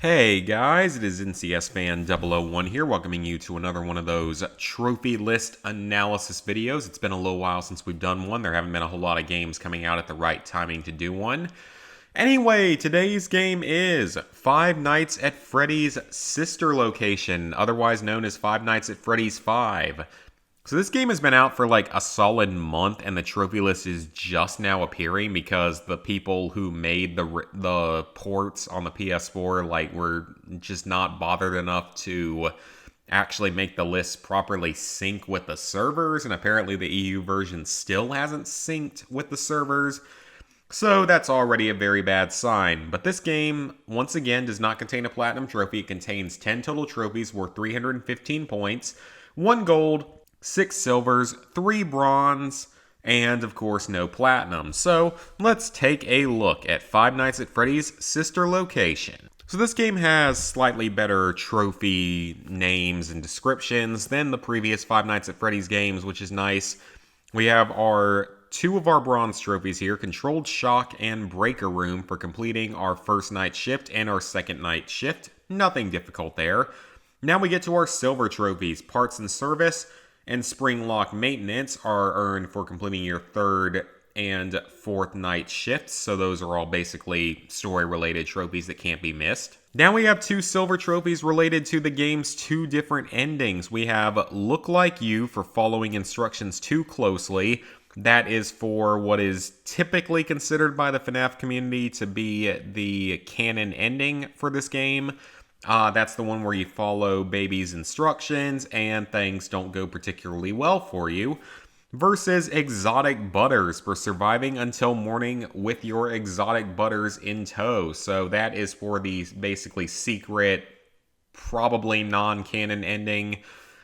Hey guys, it is NCS Fan 001 here, welcoming you to another one of those trophy list analysis videos. It's been a little while since we've done one. There haven't been a whole lot of games coming out at the right timing to do one. Anyway, today's game is Five Nights at Freddy's sister location, otherwise known as Five Nights at Freddy's 5. So this game has been out for like a solid month, and the trophy list is just now appearing because the people who made the ports on the PS4 were just not bothered enough to actually make the list properly sync with the servers, and apparently the EU version still hasn't synced with the servers. So that's already a very bad sign. But this game, once again, does not contain a platinum trophy. It contains 10 total trophies worth 315 points, 1 gold, 6 silvers, 3 bronze, and of course no platinum. So let's take a look at Five Nights at Freddy's sister location. So this game has slightly better trophy names and descriptions than the previous Five Nights at Freddy's games, which is nice. We have two of our bronze trophies here, Controlled Shock and Breaker Room, for completing our first night shift and our second night shift. Nothing difficult there. Now we get to our silver trophies. Parts and Service and Spring Lock Maintenance are earned for completing your third and fourth night shifts, so those are all basically story-related trophies that can't be missed. Now we have 2 silver trophies related to the game's 2 different endings. We have Look Like You for following instructions too closely. That is for what is typically considered by the FNAF community to be the canon ending for this game. That's the one where you follow baby's instructions and things don't go particularly well for you. Versus Exotic Butters for surviving until morning with your exotic butters in tow. So that is for the basically secret, probably non-canon ending.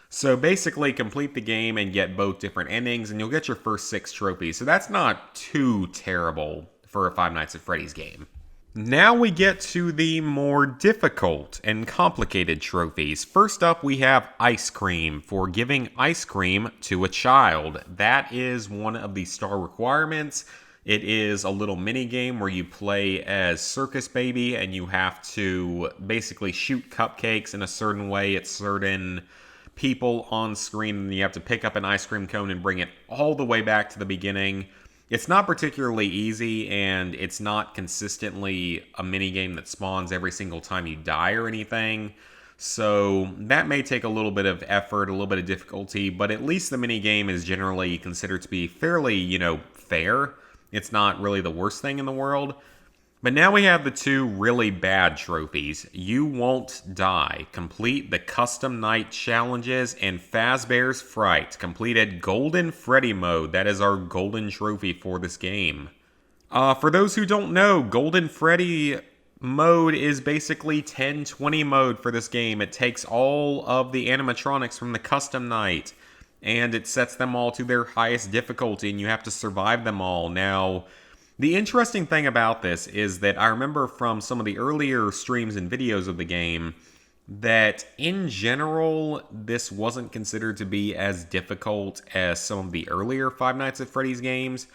So basically complete the game and get both different endings and you'll get your first 6 trophies. So that's not too terrible for a Five Nights at Freddy's game. Now we get to the more difficult and complicated trophies. First up, we have Ice Cream for giving ice cream to a child. That is one of the star requirements. It is a little mini game where you play as Circus Baby and you have to basically shoot cupcakes in a certain way at certain people on screen, and you have to pick up an ice cream cone and bring it all the way back to the beginning. It's not particularly easy, and it's not consistently a minigame that spawns every single time you die or anything. So that may take a little bit of effort, a little bit of difficulty, but at least the minigame is generally considered to be fairly, fair. It's not really the worst thing in the world. But now we have the 2 really bad trophies. You Won't Die. Complete the Custom Night Challenges and Fazbear's Fright. Completed Golden Freddy mode. That is our golden trophy for this game. For those who don't know, Golden Freddy mode is basically 1020 mode for this game. It takes all of the animatronics from the Custom Night and it sets them all to their highest difficulty and you have to survive them all. Now, the interesting thing about this is that I remember from some of the earlier streams and videos of the game that in general, this wasn't considered to be as difficult as some of the earlier Five Nights at Freddy's games.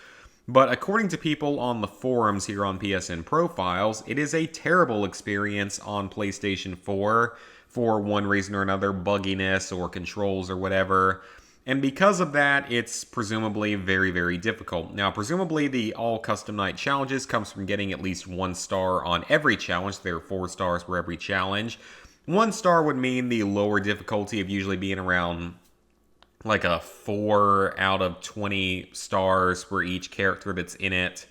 But according to people on the forums here on PSN Profiles, it is a terrible experience on PlayStation 4 for one reason or another, bugginess or controls or whatever. And because of that, it's presumably very, very difficult. Now, presumably the all custom night challenges comes from getting at least 1 star on every challenge. There are 4 stars for every challenge. 1 star would mean the lower difficulty of usually being around like a 4 out of 20 stars for each character that's in it.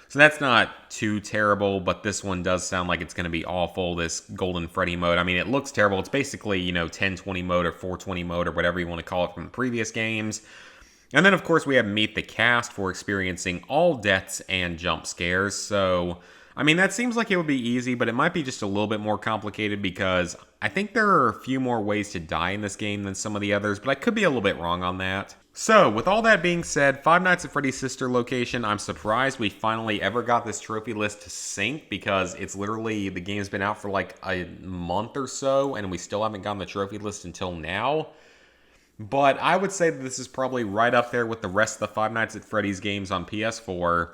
So that's not too terrible, but this one does sound like it's going to be awful, this Golden Freddy mode. I mean, it looks terrible. It's basically, 1020 mode or 420 mode or whatever you want to call it from the previous games. And then, of course, we have Meet the Cast for experiencing all deaths and jump scares. So, I mean, that seems like it would be easy, but it might be just a little bit more complicated because I think there are a few more ways to die in this game than some of the others, but I could be a little bit wrong on that. So, with all that being said, Five Nights at Freddy's sister location, I'm surprised we finally ever got this trophy list to sync because it's literally, the game's been out for like a month or so and we still haven't gotten the trophy list until now. But I would say that this is probably right up there with the rest of the Five Nights at Freddy's games on PS4.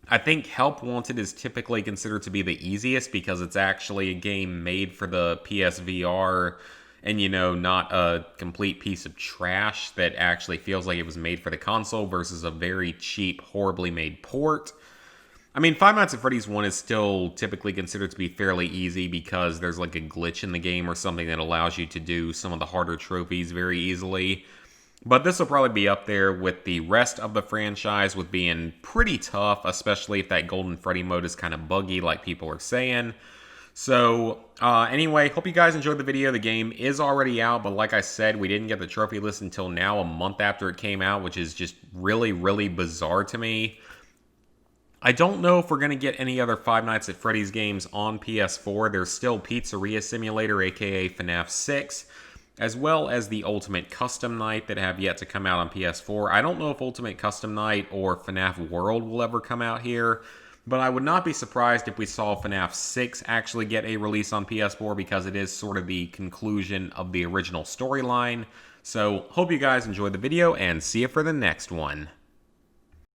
I think Help Wanted is typically considered to be the easiest because it's actually a game made for the PSVR and, you know, not a complete piece of trash that actually feels like it was made for the console versus a very cheap, horribly made port. I mean, Five Nights at Freddy's 1 is still typically considered to be fairly easy because there's like a glitch in the game or something that allows you to do some of the harder trophies very easily. But this will probably be up there with the rest of the franchise with being pretty tough, especially if that Golden Freddy mode is kind of buggy like people are saying. So, anyway, hope you guys enjoyed the video. The game is already out, but like I said, we didn't get the trophy list until now, a month after it came out, which is just really, really bizarre to me. I don't know if we're going to get any other Five Nights at Freddy's games on PS4. There's still Pizzeria Simulator, aka FNAF 6, as well as the Ultimate Custom Night that have yet to come out on PS4. I don't know if Ultimate Custom Night or FNAF World will ever come out here, but I would not be surprised if we saw FNAF 6 actually get a release on PS4 because it is sort of the conclusion of the original storyline. So, hope you guys enjoyed the video and see you for the next one.